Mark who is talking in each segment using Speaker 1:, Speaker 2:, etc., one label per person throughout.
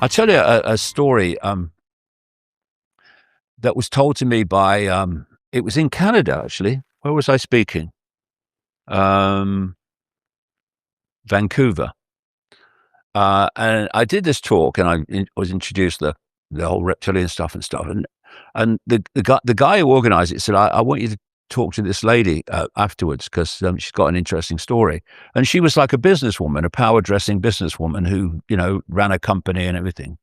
Speaker 1: I'll tell you a story that was told to me by, it was in Canada, actually. Where was I speaking? Um, Vancouver. And I did this talk, and was introduced the whole reptilian stuff and stuff. And the guy who organized it said, I want you to talk to this lady afterwards because she's got an interesting story. And she was like a businesswoman, a power dressing businesswoman who, ran a company and everything.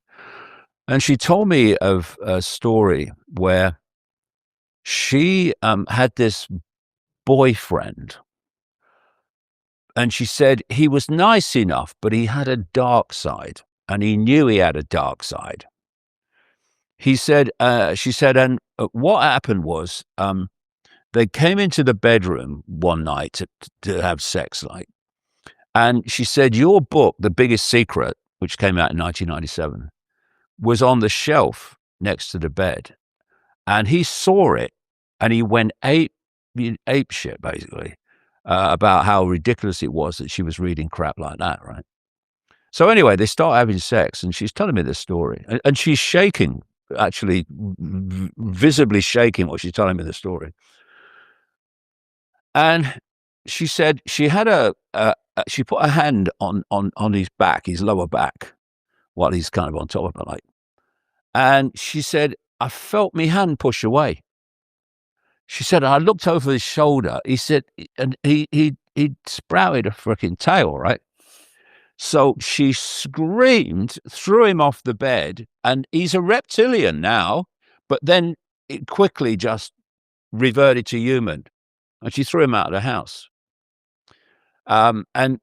Speaker 1: And she told me of a story where she had this boyfriend, and she said he was nice enough, but he had a dark side, and he knew he had a dark side. She said, and what happened was, they came into the bedroom one night to have sex, like, and she said, your book, The Biggest Secret, which came out in 1997, was on the shelf next to the bed, and he saw it, and he went ape shit, basically, about how ridiculous it was that she was reading crap like that, right? So anyway, they start having sex, and she's telling me this story, and she's shaking, actually visibly shaking while she's telling me the story. And she said she had she put a hand on his back, his lower back, while he's kind of on top of her, like, and she said, I felt my hand push away. She said, I looked over his shoulder. He said, and he sprouted a freaking tail, right? So she screamed, threw him off the bed, and he's a reptilian now, but then it quickly just reverted to human, and she threw him out of the house. And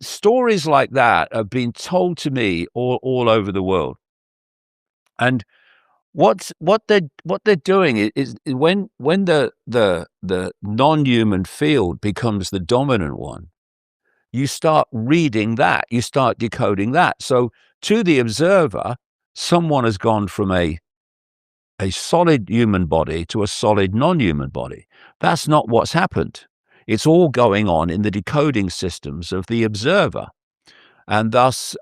Speaker 1: stories like that have been told to me all over the world. And what they're doing is when the non-human field becomes the dominant one, you start reading that, you start decoding that. So to the observer, someone has gone from a solid human body to a solid non-human body. That's not what's happened. It's all going on in the decoding systems of the observer. And thus,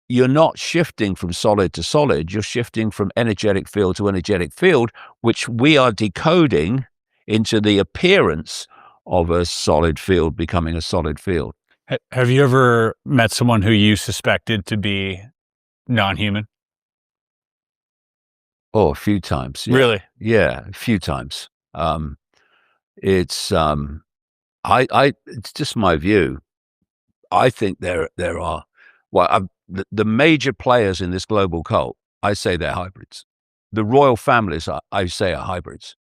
Speaker 1: you're not shifting from solid to solid, you're shifting from energetic field to energetic field, which we are decoding into the appearance of a solid field becoming a solid field.
Speaker 2: Have you ever met someone who you suspected to be non-human?
Speaker 1: Oh, a few times. Yeah.
Speaker 2: Really?
Speaker 1: Yeah, a few times. It's it's just my view. I think there are, well, the major players in this global cult, I say they're hybrids. The royal families, I say, are hybrids.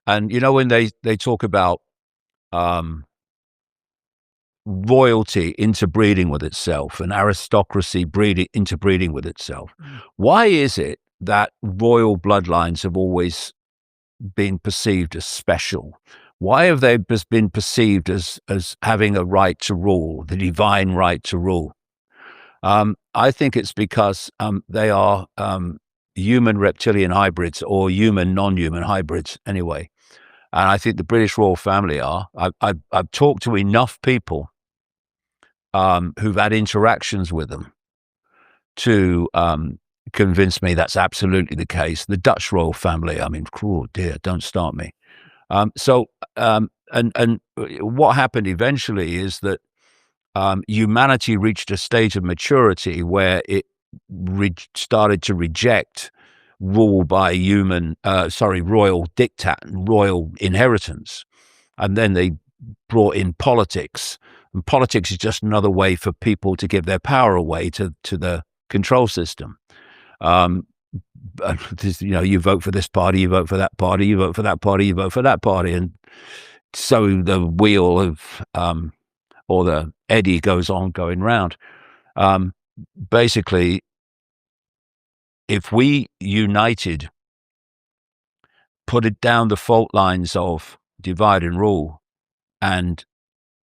Speaker 1: And when they talk about royalty interbreeding with itself and aristocracy interbreeding with itself, why is it that royal bloodlines have always been perceived as special? Why have they been perceived as having a right to rule, the divine right to rule? I think it's because they are human reptilian hybrids, or human non-human hybrids anyway. And I think the British royal family are. I've talked to enough people who've had interactions with them to convince me that's absolutely the case. The Dutch royal family, I mean, oh dear, don't start me. And what happened eventually is that humanity reached a stage of maturity where it started to reject rule by royal diktat and royal inheritance. And then they brought in politics. And politics is just another way for people to give their power away to the control system. You vote for this party, you vote for that party, you vote for that party, you vote for that party. And so the wheel of, or the eddy goes on going round. Basically, if we united, put it down the fault lines of divide and rule, and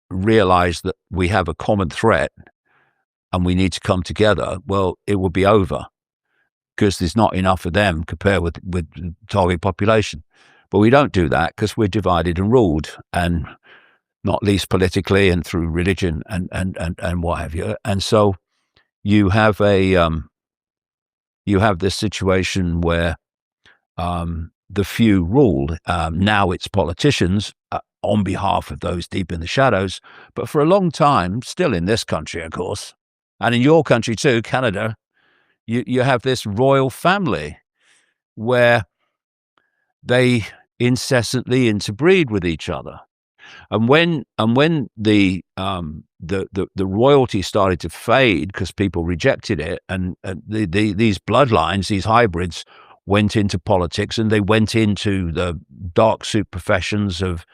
Speaker 1: realize that we have a common threat and we need to come together, well, it will be over, because there's not enough of them compared with the target population. But we don't do that because we're divided and ruled, and not least politically and through religion and what have you. And so you have this situation where the few rule. Now it's politicians on behalf of those deep in the shadows, but for a long time, still in this country, of course, and in your country too, Canada, you have this royal family where they incessantly interbreed with each other. And when the royalty started to fade because people rejected it, and these bloodlines, these hybrids, went into politics, and they went into the dark suit professions of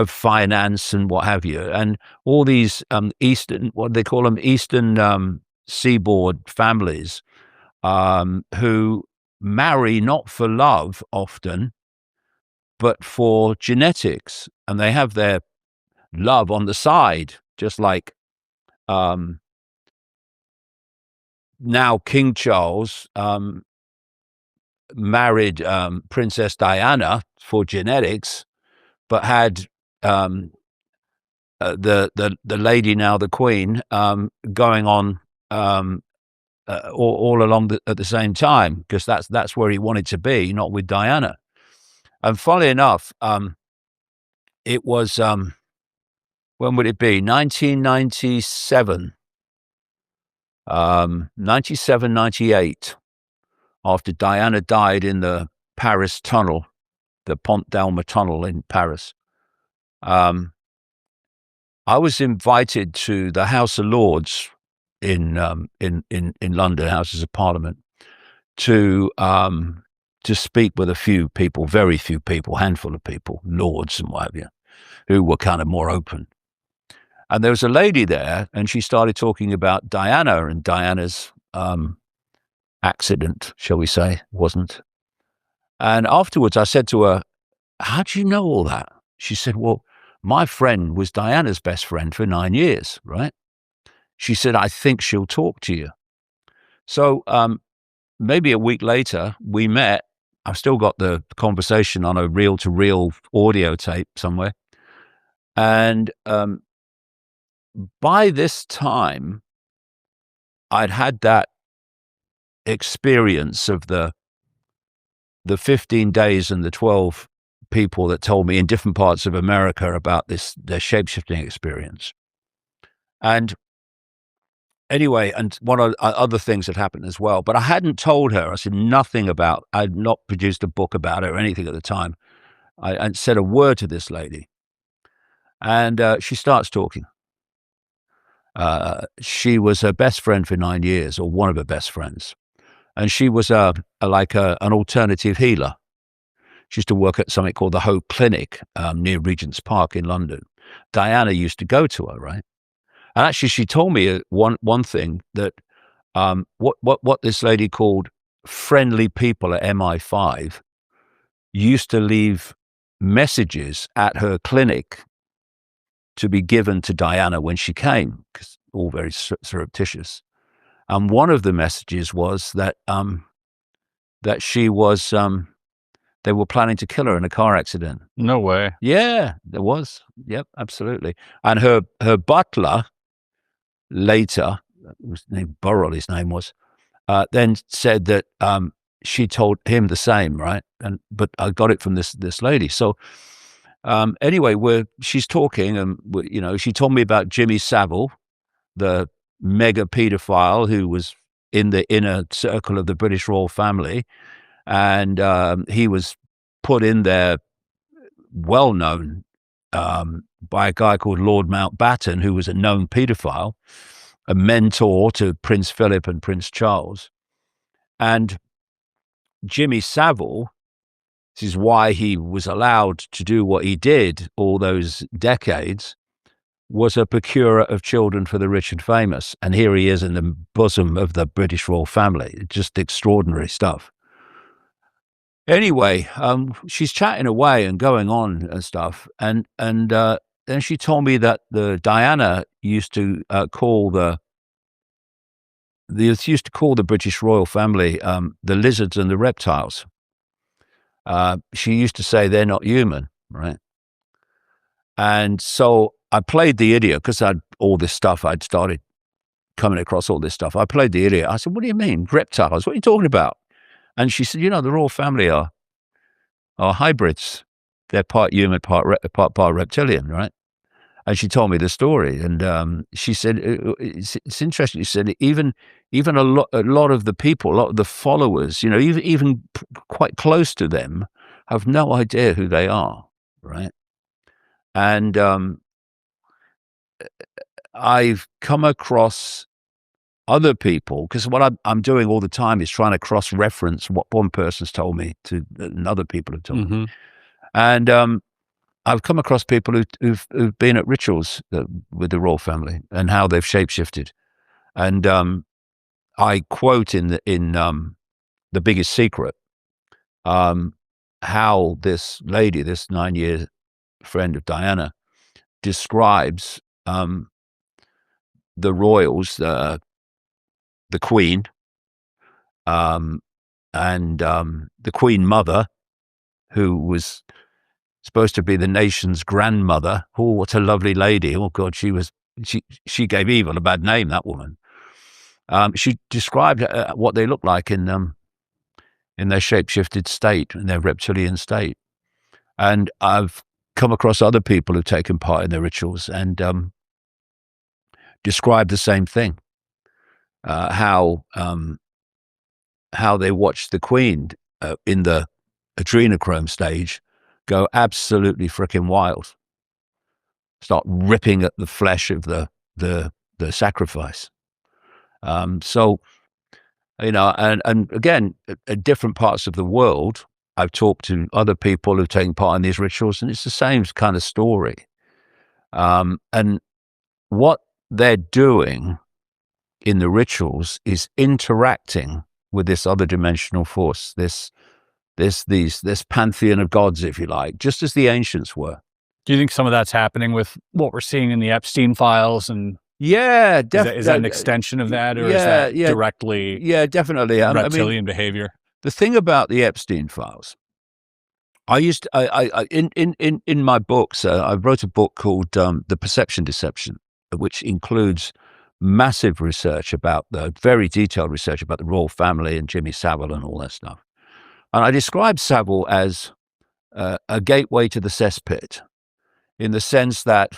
Speaker 1: finance and what have you, and all these eastern, what they call them, eastern seaboard families, who marry not for love often, but for genetics, and they have their love on the side, just like now King Charles married Princess Diana for genetics, but had the lady, now the Queen, going on all along at the same time, because that's where he wanted to be, not with Diana. And funnily enough, it was when would it be? 1997, 97, 98, after Diana died in the Paris tunnel, the Pont d'Alma tunnel in Paris. I was invited to the House of Lords in London, Houses of Parliament, to speak with a few people, very few people, handful of people, lords and what have you, who were kind of more open. And there was a lady there, and she started talking about Diana and Diana's accident, shall we say, wasn't. And afterwards I said to her, "How do you know all that?" She said, "Well, my friend was Diana's best friend for 9 years, right?" She said, "I think she'll talk to you." So maybe a week later, we met. I've still got the conversation on a reel-to-reel audio tape somewhere. And by this time, I'd had that experience of the 15 days and the 12 people that told me in different parts of America about their shape-shifting experience. And anyway, and one of other things had happened as well, but I hadn't told her. I said nothing about, I'd not produced a book about it or anything at the time. I hadn't said a word to this lady. And she starts talking. She was her best friend for 9 years, or one of her best friends. And she was an alternative healer. She used to work at something called the Hope Clinic near Regent's Park in London. Diana used to go to her, right? And actually, she told me one thing, that what this lady called friendly people at MI5 used to leave messages at her clinic to be given to Diana when she came, because all very surreptitious. And one of the messages was that that she was they were planning to kill her in a car accident.
Speaker 2: No way.
Speaker 1: Yeah, there was. Yep, absolutely. And her butler later, his name Burrell, his name was, then said that she told him the same, right? But I got it from this lady. So anyway, she's talking, and she told me about Jimmy Savile, the mega pedophile who was in the inner circle of the British royal family, and he was put in there, well known, by a guy called Lord Mountbatten, who was a known pedophile, a mentor to Prince Philip and Prince Charles. And Jimmy Savile, this is why he was allowed to do what he did all those decades, was a procurer of children for the rich and famous. And here he is in the bosom of the British royal family. Just extraordinary stuff. Anyway, she's chatting away and going on and stuff. And then she told me that the Diana used to call the British royal family the lizards and the reptiles. She used to say they're not human, right? And so I played the idiot, because all this stuff I'd started coming across all this stuff. I played the idiot. I said, what do you mean? Reptiles? What are you talking about? And she said, the royal family are hybrids. They're part human, part reptilian, right? And she told me the story, and she said it's interesting. She said even a lot of the people, a lot of the followers, even quite close to them, have no idea who they are, right? And I've come across other people, because what I'm doing all the time is trying to cross-reference what one person's told me to and other people have told me. And I've come across people who've been at rituals with the royal family and how they've shapeshifted. And I quote in The Biggest Secret, how this lady, this 9-year friend of Diana, describes the royals, the queen, and the queen mother, who was supposed to be the nation's grandmother. Oh, what a lovely lady. Oh God, she gave evil a bad name, that woman. She described what they look like in their shape-shifted state, in their reptilian state. And I've come across other people who've taken part in their rituals and described the same thing. How they watched the queen in the adrenochrome stage go absolutely freaking wild, start ripping at the flesh of the sacrifice. So, and again, at different parts of the world, I've talked to other people who've taken part in these rituals, and it's the same kind of story. And what they're doing in the rituals is interacting with this other dimensional force, this pantheon of gods, if you like, just as the ancients were.
Speaker 2: Do you think some of that's happening with what we're seeing in the Epstein files? And
Speaker 1: yeah,
Speaker 2: is that an extension of that, or is that directly?
Speaker 1: Yeah, definitely.
Speaker 2: Reptilian behavior.
Speaker 1: The thing about the Epstein files, in my books, I wrote a book called The Perception Deception, which includes massive research very detailed research about the royal family and Jimmy Savile and all that stuff. And I describe Savile as a gateway to the cesspit, in the sense that,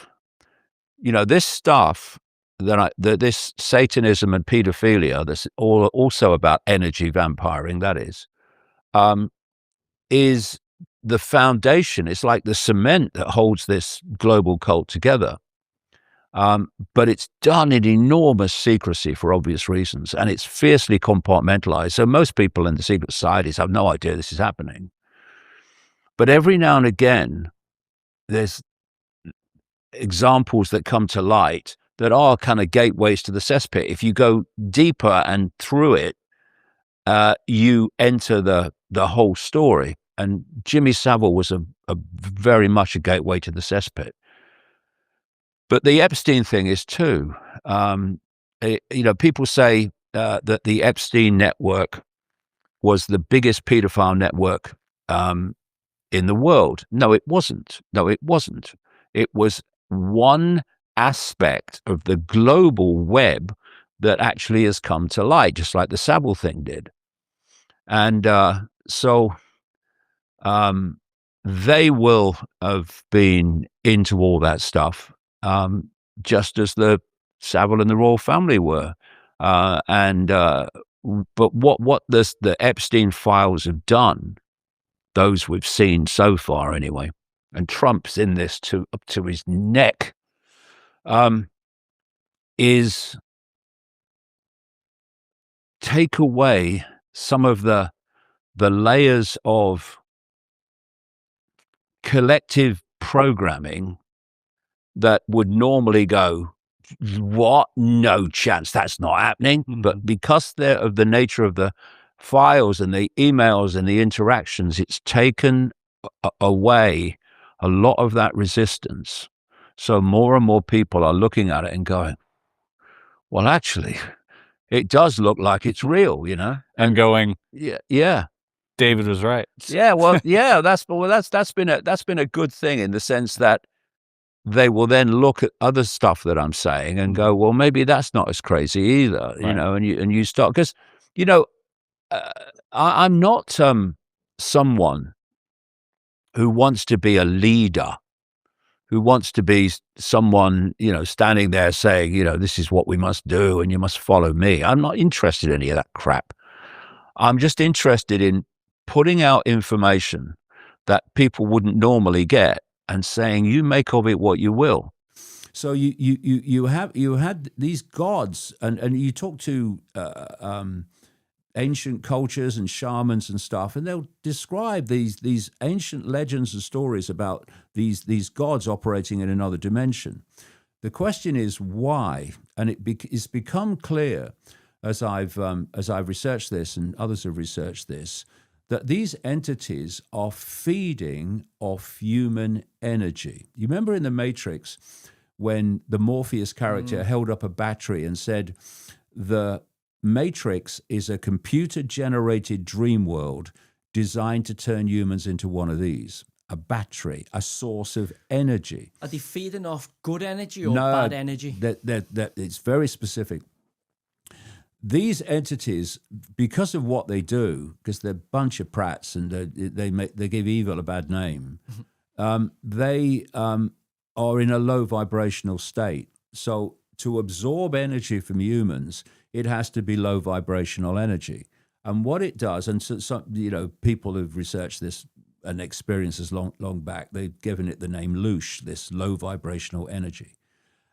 Speaker 1: this stuff, this Satanism and pedophilia, that's also about energy vampiring, that is the foundation. It's like the cement that holds this global cult together. But it's done in enormous secrecy for obvious reasons, and it's fiercely compartmentalized. So most people in the secret societies have no idea this is happening. But every now and again, there's examples that come to light that are kind of gateways to the cesspit. If you go deeper and through it, you enter the whole story. And Jimmy Savile was a very much a gateway to the cesspit. But the Epstein thing is too. People say that the Epstein network was the biggest pedophile network in the world. No, it wasn't. It was one aspect of the global web that actually has come to light, just like the Savile thing did. And so they will have been into all that stuff, just as the Savile and the royal family were. But what the Epstein files have done, those we've seen so far anyway, and Trump's in this up to his neck, is take away some of the layers of collective programming that would normally go, what? No chance, that's not happening. Mm-hmm. But because they're of the nature of the files and the emails and the interactions, it's taken away a lot of that resistance. So more and more people are looking at it and going, well, actually, it does look like it's real,
Speaker 2: and going,
Speaker 1: yeah.
Speaker 2: David was right.
Speaker 1: Yeah, well, yeah, that's been a good thing, in the sense that they will then look at other stuff that I'm saying and go, well, maybe that's not as crazy either,
Speaker 2: Right.
Speaker 1: and you start, because, you know, I'm not someone who wants to be a leader, who wants to be someone, standing there saying, this is what we must do and you must follow me. I'm not interested in any of that crap. I'm just interested in putting out information that people wouldn't normally get and saying, you make of it what you will. So you had these gods, and you talk to ancient cultures and shamans and stuff, and they'll describe these ancient legends and stories about these gods operating in another dimension. The question is why, and it's become clear as I've researched this and others have researched this, that these entities are feeding off human energy. You remember in The Matrix when the Morpheus character held up a battery and said, the Matrix is a computer-generated dream world designed to turn humans into one of these, a battery, a source of energy.
Speaker 3: Are they feeding off good energy or bad energy?
Speaker 1: That it's very specific. These entities, because of what they do, because they're a bunch of prats and they give evil a bad name, they are in a low vibrational state. So to absorb energy from humans, it has to be low vibrational energy. And what it does, and so people have researched this and experienced this long back, they've given it the name loosh, this low vibrational energy.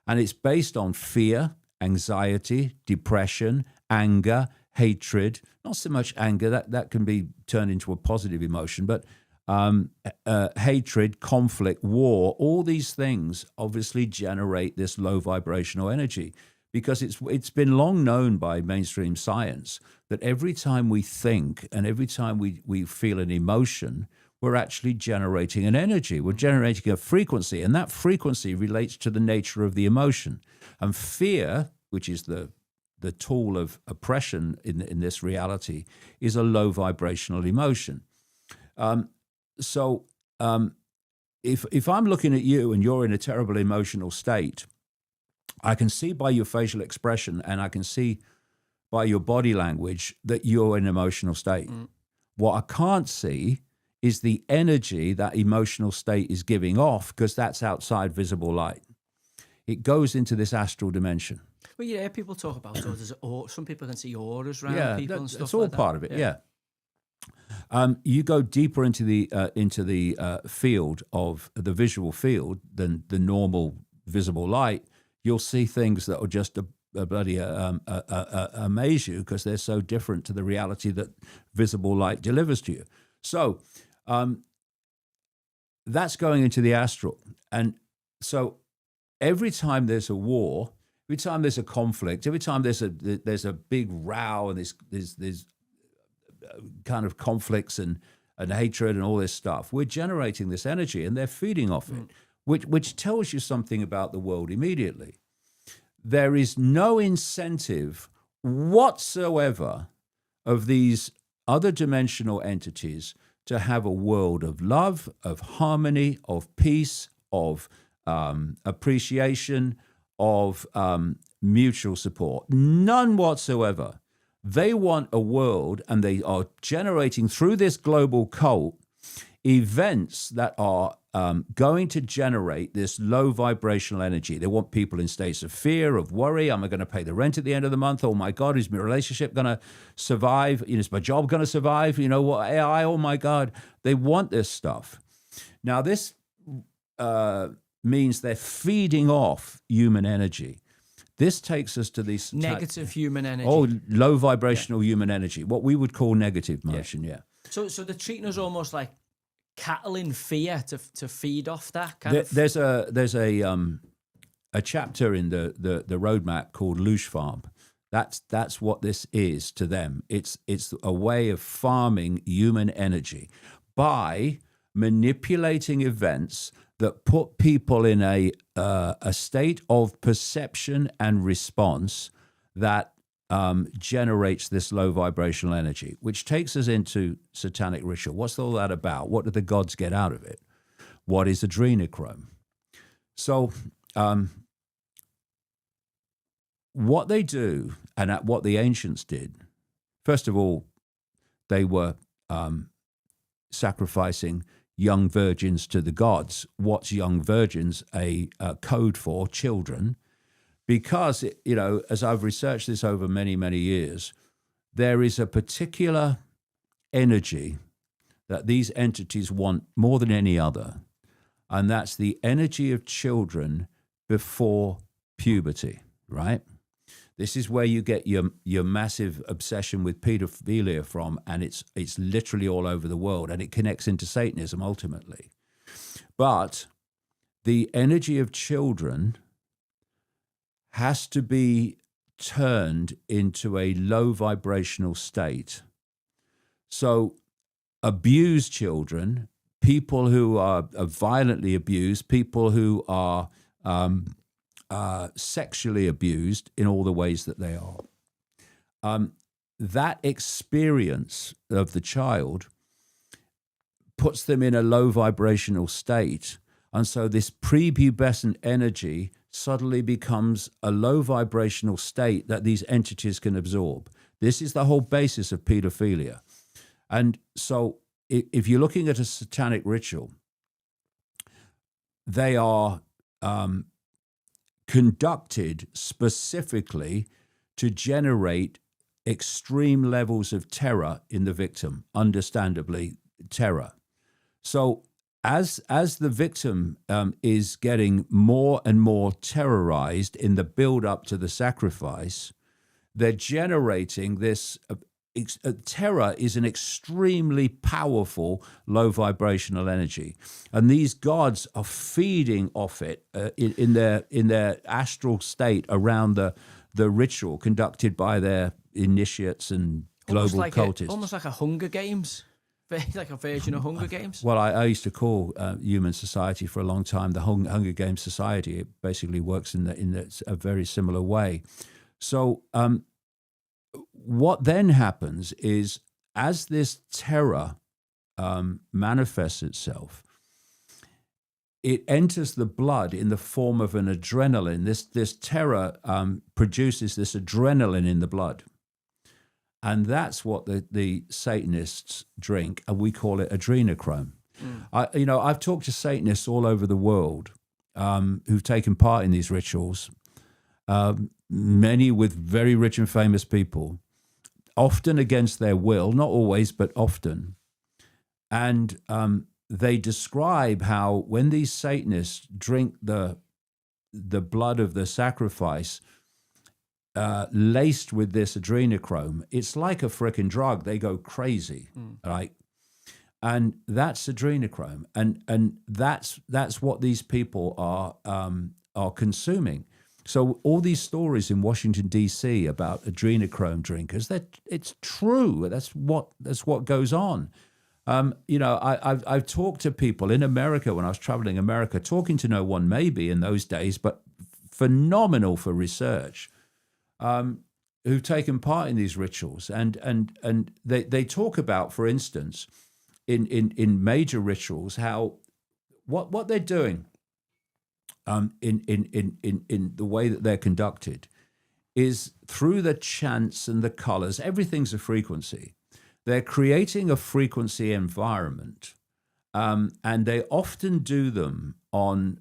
Speaker 1: And it's based on fear, anxiety, depression, anger, hatred. Not so much anger, that can be turned into a positive emotion, but hatred, conflict, war, all these things obviously generate this low vibrational energy, because it's been long known by mainstream science that every time we think and every time we feel an emotion, we're actually generating an energy. We're generating a frequency, and that frequency relates to the nature of the emotion. And fear, which is the tool of oppression in this reality, is a low vibrational emotion. So if I'm looking at you and you're in a terrible emotional state, I can see by your facial expression and I can see by your body language that you're in an emotional state. What I can't see is the energy that emotional state is giving off, because that's outside visible light. It goes into this astral dimension.
Speaker 3: Well, you hear people talk about some people can see auras around people and stuff.
Speaker 1: It's all
Speaker 3: like
Speaker 1: part of it. Yeah. You go deeper into the field of the visual field than the normal visible light. You'll see things that will just bloody amaze you, because they're so different to the reality that visible light delivers to you. So that's going into the astral, and so every time there's a war, every time there's a conflict, every time there's a big row and there's kind of conflicts and hatred and all this stuff, we're generating this energy and they're feeding off it, which tells you something about the world immediately. There is no incentive whatsoever of these other dimensional entities to have a world of love, of harmony, of peace, of appreciation, of mutual support. None whatsoever. They want a world, and they are generating through this global cult events that are going to generate this low vibrational energy. They want people in states of fear, of worry. Am I going to pay the rent at the end of the month? Oh my God, is my relationship going to survive? Is my job going to survive? What AI? Oh my God. They want this stuff. Now this means they're feeding off human energy. This takes us to these
Speaker 3: negative human energy.
Speaker 1: Oh, low vibrational human energy, what we would call negative motion. Yeah.
Speaker 3: So they're treating us almost like cattle in fear to feed off that.
Speaker 1: There's a chapter in the roadmap called Loosh Farm. That's what this is to them. It's a way of farming human energy by manipulating events that put people in a state of perception and response that generates this low vibrational energy, which takes us into satanic ritual. What's all that about? What do the gods get out of it? What is adrenochrome? So what they do, and what the ancients did, first of all, they were sacrificing young virgins to the gods. What's young virgins? A code for children. Because, as I've researched this over many, many years, there is a particular energy that these entities want more than any other, and that's the energy of children before puberty, right? This is where you get your massive obsession with pedophilia from, and it's literally all over the world, and it connects into Satanism ultimately. But the energy of children has to be turned into a low vibrational state. So abused children, people who are violently abused, people who are sexually abused in all the ways that they are, that experience of the child puts them in a low vibrational state. And so this prepubescent energy suddenly becomes a low vibrational state that these entities can absorb. This is the whole basis of pedophilia. And so if you're looking at a satanic ritual, they are conducted specifically to generate extreme levels of terror in the victim, understandably terror. So as the victim is getting more and more terrorized in the build up to the sacrifice, they're generating this terror is an extremely powerful low vibrational energy, and these gods are feeding off it in their astral state around the ritual conducted by their initiates and global cultists.
Speaker 3: Almost like a Hunger Games. Like a version of Hunger Games?
Speaker 1: Well, I used to call human society for a long time the Hunger Games Society. It basically works in a very similar way. So what then happens is, as this terror manifests itself, it enters the blood in the form of an adrenaline. This terror produces this adrenaline in the blood. And that's what the Satanists drink, and we call it adrenochrome. I've talked to Satanists all over the world who've taken part in these rituals, many with very rich and famous people, often against their will, not always, but often. And they describe how when these Satanists drink the blood of the sacrifice, laced with this adrenochrome, it's like a frickin' drug. They go crazy, right? And that's adrenochrome, and that's what these people are consuming. So all these stories in Washington D.C. about adrenochrome drinkers, it's true. That's what goes on. I've talked to people in America when I was traveling America, talking to no one maybe in those days, but phenomenal for research. Who've taken part in these rituals, and they talk about, for instance, in major rituals, how what they're doing in the way that they're conducted is through the chants and the colors. Everything's a frequency. They're creating a frequency environment, and they often do them on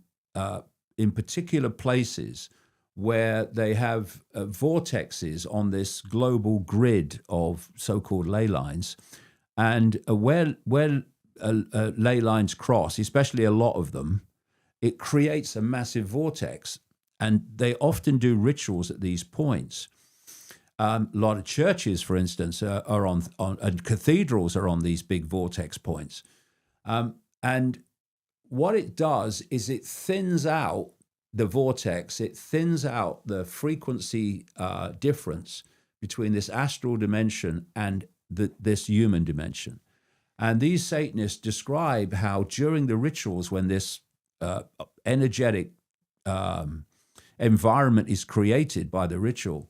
Speaker 1: in particular places where they have vortexes on this global grid of so-called ley lines. And where ley lines cross, especially a lot of them, it creates a massive vortex. And they often do rituals at these points. A lot of churches, for instance, are on and cathedrals are on these big vortex points. And what it does is it thins out the vortex, it thins out the frequency difference between this astral dimension and this human dimension. And these Satanists describe how during the rituals, when this energetic environment is created by the ritual,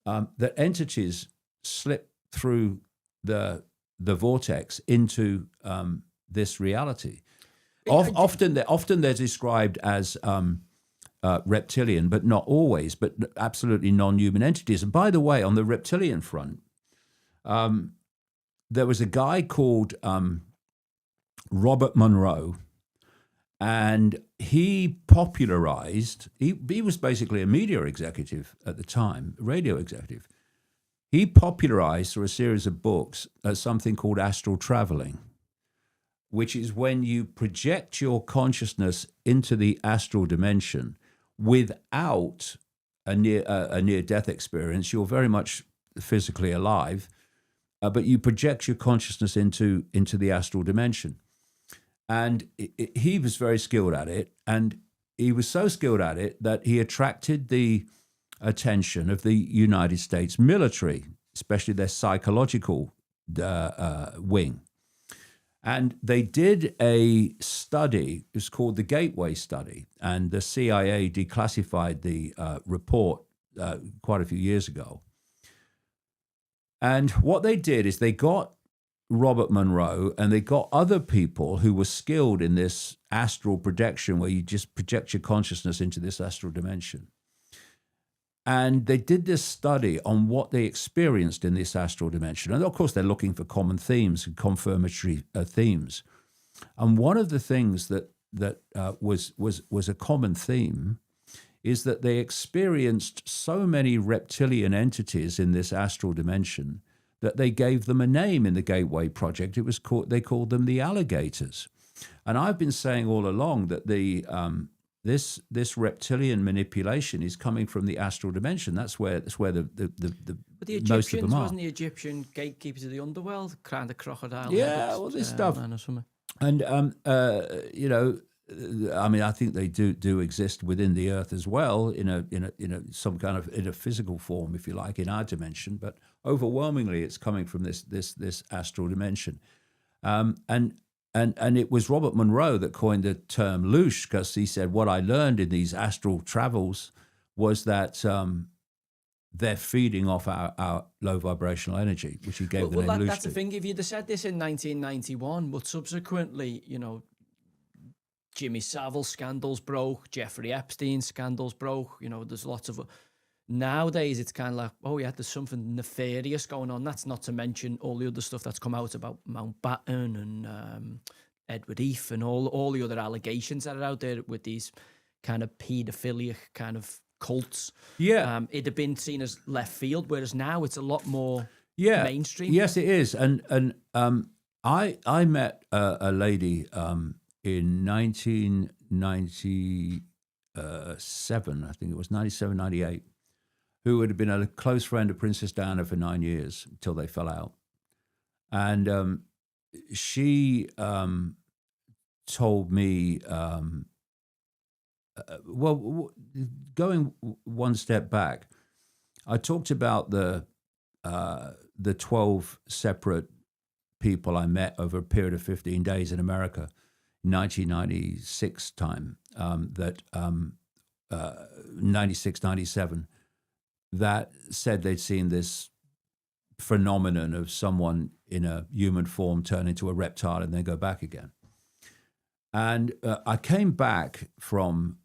Speaker 1: that entities slip through the vortex into this reality. Often they're described as reptilian, but not always, but absolutely non-human entities. And by the way, on the reptilian front, there was a guy called Robert Monroe, and he popularized, he was basically a media executive at the time, radio executive. He popularized through a series of books something called astral traveling, which is when you project your consciousness into the astral dimension without a near-death experience. You're very much physically alive, but you project your consciousness into the astral dimension. And he was very skilled at it, and he was so skilled at it that he attracted the attention of the United States military, especially their psychological wing. And they did a study, it was called the Gateway Study, and the CIA declassified the report quite a few years ago. And what they did is they got Robert Monroe and they got other people who were skilled in this astral projection, where you just project your consciousness into this astral dimension. And they did this study on what they experienced in this astral dimension. And of course, they're looking for common themes and confirmatory themes. And one of the things that was a common theme is that they experienced so many reptilian entities in this astral dimension that they gave them a name in the Gateway Project. They called them the alligators. And I've been saying all along that this reptilian manipulation is coming from the astral dimension. That's where the
Speaker 3: But the
Speaker 1: most of them
Speaker 3: Egyptians,
Speaker 1: are.
Speaker 3: wasn't the Egyptian gatekeepers of the underworld, kind of crocodile?
Speaker 1: Yeah, all this stuff.
Speaker 3: Man or something.
Speaker 1: And you know, I mean, I think they do exist within the earth as well, in some kind of in a physical form, if you like, in our dimension. But overwhelmingly, it's coming from this astral dimension. And it was Robert Monroe that coined the term loosh, because he said, what I learned in these astral travels was that they're feeding off our low vibrational energy, which he gave the name loosh.
Speaker 3: That's
Speaker 1: to.
Speaker 3: the thing. If you'd have said this in 1991, but subsequently, Jimmy Savile scandals broke, Jeffrey Epstein scandals broke. There's lots of. Nowadays, it's kind of like, oh yeah, there's something nefarious going on. That's not to mention all the other stuff that's come out about Mountbatten and Edward Heath and all the other allegations that are out there with these kind of paedophilic kind of cults.
Speaker 1: Yeah,
Speaker 3: it'd have been seen as left field, whereas now it's a lot more mainstream.
Speaker 1: Yes, it is. And I met a lady in 1997, I think it was 97, 98, who had been a close friend of Princess Diana for 9 years until they fell out. And she told me, going one step back, I talked about the 12 separate people I met over a period of 15 days in America, 1996 time, 96, 97, that said they'd seen this phenomenon of someone in a human form turn into a reptile and then go back again. And I came back from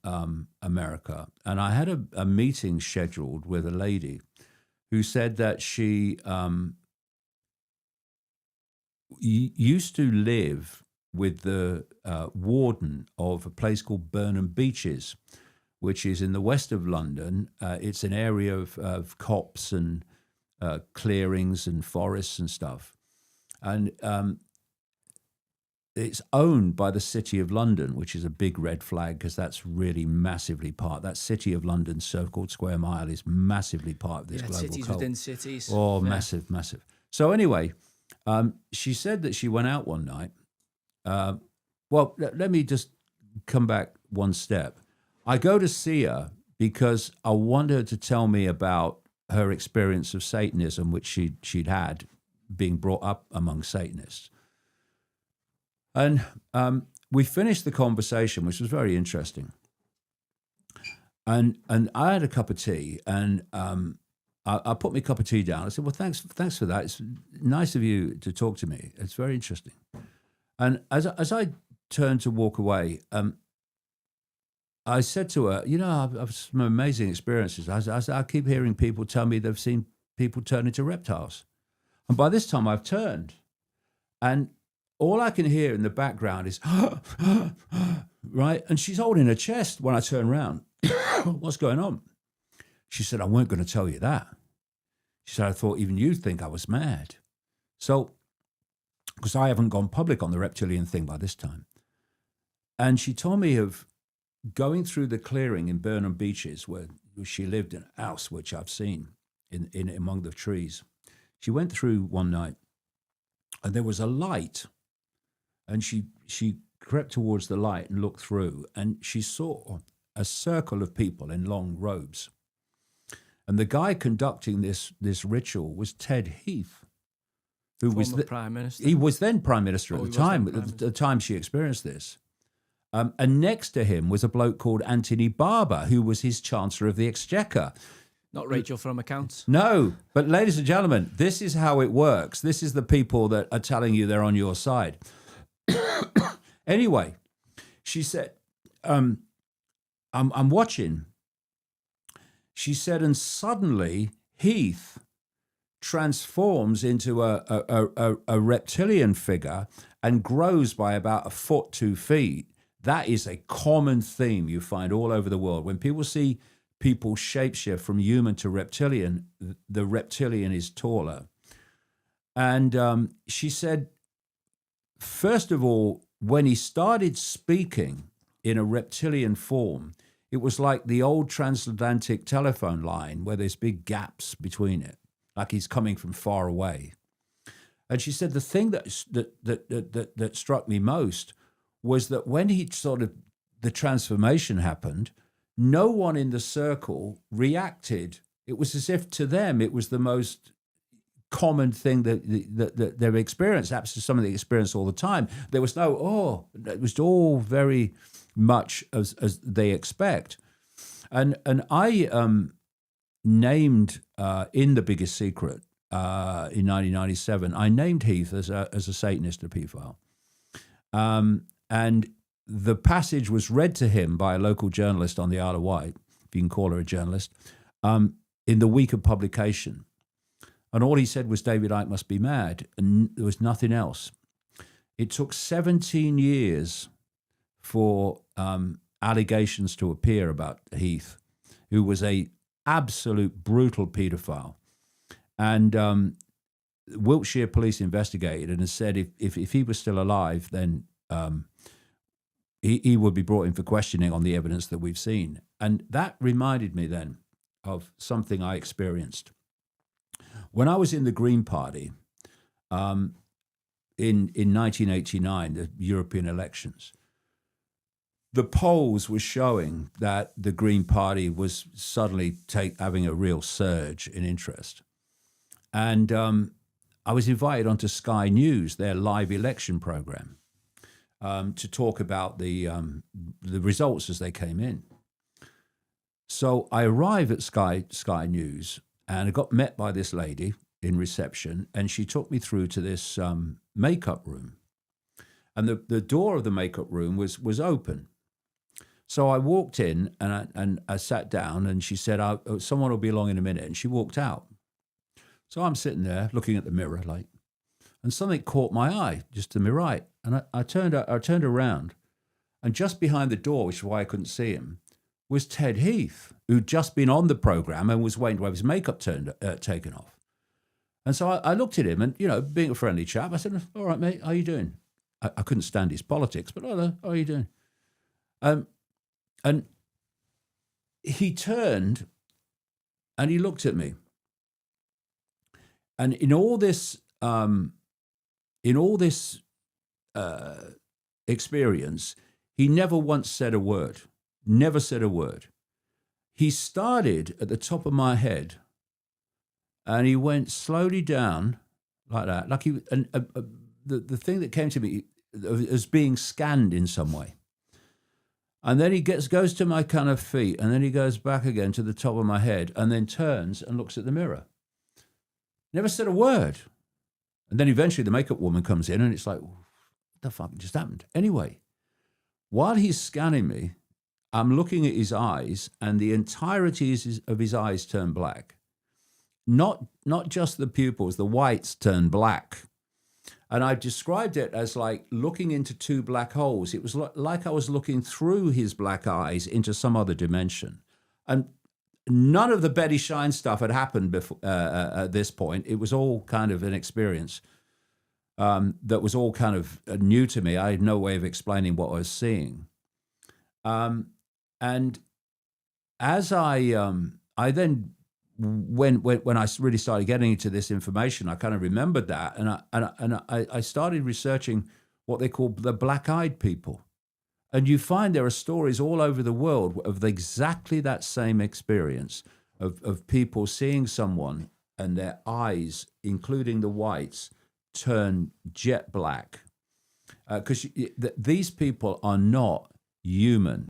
Speaker 1: America, and I had a meeting scheduled with a lady who said that she used to live with the warden of a place called Burnham Beeches, which is in the west of London. It's an area of copse and clearings and forests and stuff. And it's owned by the City of London, which is a big red flag, because that's really massively part. That City of London so-called square mile is massively part of this global
Speaker 3: cities
Speaker 1: cult.
Speaker 3: within cities.
Speaker 1: Oh, massive, massive. So anyway, she said that she went out one night. Well, let me just come back one step. I go to see her because I want her to tell me about her experience of Satanism, which she'd had being brought up among Satanists. And we finished the conversation, which was very interesting. And I had a cup of tea, and I put my cup of tea down. I said, well, thanks for that. It's nice of you to talk to me. It's very interesting. And as I turned to walk away, I said to her, I've some amazing experiences. I keep hearing people tell me they've seen people turn into reptiles. And by this time I've turned. And all I can hear in the background is, right? And she's holding her chest when I turn around. What's going on? She said, I weren't going to tell you that. She said, I thought even you'd think I was mad. So, because I haven't gone public on the reptilian thing by this time. And she told me of going through the clearing in Burnham Beaches where she lived in a house, which I've seen in among the trees. She went through one night and there was a light, and she crept towards the light and looked through, and she saw a circle of people in long robes. And the guy conducting this ritual was Ted Heath, who was the
Speaker 3: Prime Minister.
Speaker 1: He was then Prime Minister at the time she experienced this. And next to him was a bloke called Anthony Barber, who was his Chancellor of the Exchequer.
Speaker 3: Not Rachel from accounts.
Speaker 1: No, but ladies and gentlemen, this is how it works. This is the people that are telling you they're on your side. Anyway, she said, I'm watching. She said, and suddenly Heath transforms into a reptilian figure and grows by about 1 foot 2 feet. That is a common theme you find all over the world. When people see people shapeshift from human to reptilian, the reptilian is taller. And she said, first of all, when he started speaking in a reptilian form, it was like the old transatlantic telephone line where there's big gaps between it, like he's coming from far away. And she said the thing that struck me most was that when the transformation happened, no one in the circle reacted. It was as if to them it was the most common thing that they've experienced, absolutely something they experience all the time. There was no, it was all very much as they expect. And I named in The Biggest Secret in 1997, I named Heath as a Satanist, a pedophile. And the passage was read to him by a local journalist on the Isle of Wight, if you can call her a journalist, in the week of publication. And all he said was, David Icke must be mad, and there was nothing else. It took 17 years for allegations to appear about Heath, who was a absolute brutal paedophile. And Wiltshire police investigated and said if he was still alive, then he would be brought in for questioning on the evidence that we've seen. And that reminded me then of something I experienced. When I was in the Green Party in 1989, the European elections, the polls were showing that the Green Party was suddenly having a real surge in interest. And I was invited onto Sky News, their live election program, to talk about the results as they came in. So I arrived at Sky News, and I got met by this lady in reception, and she took me through to this makeup room. And the door of the makeup room was open. So I walked in and I sat down, and she said, someone will be along in a minute. And she walked out. So I'm sitting there looking at the mirror, and something caught my eye just to my right. And I turned around, and just behind the door, which is why I couldn't see him, was Ted Heath, who'd just been on the program and was waiting to have his makeup taken off. And so I looked at him, and, being a friendly chap, I said, all right, mate, how you doing? I couldn't stand his politics, but hello, how are you doing? And he turned and he looked at me. And in all this experience, he never once said a word. Never said a word. He started at the top of my head, and he went slowly down like that, like the thing that came to me as being scanned in some way. And then he goes to my kind of feet, and then he goes back again to the top of my head, and then turns and looks at the mirror. Never said a word. And then eventually the makeup woman comes in, and it's like, what the fuck just happened? Anyway, while he's scanning me,
Speaker 4: I'm looking at his eyes, and the entirety of his eyes turn black. Not just the pupils, the whites turn black. And I described it as like looking into two black holes. It was like I was looking through his black eyes into some other dimension. And none of the Betty Shine stuff had happened before, at this point. It was all kind of an experience that was all kind of new to me. I had no way of explaining what I was seeing. And as I then, when I really started getting into this information, I kind of remembered that, and I started researching what they call the black-eyed people. And you find there are stories all over the world of exactly that same experience of people seeing someone and their eyes, including the whites, turn jet black. Because these people are not human.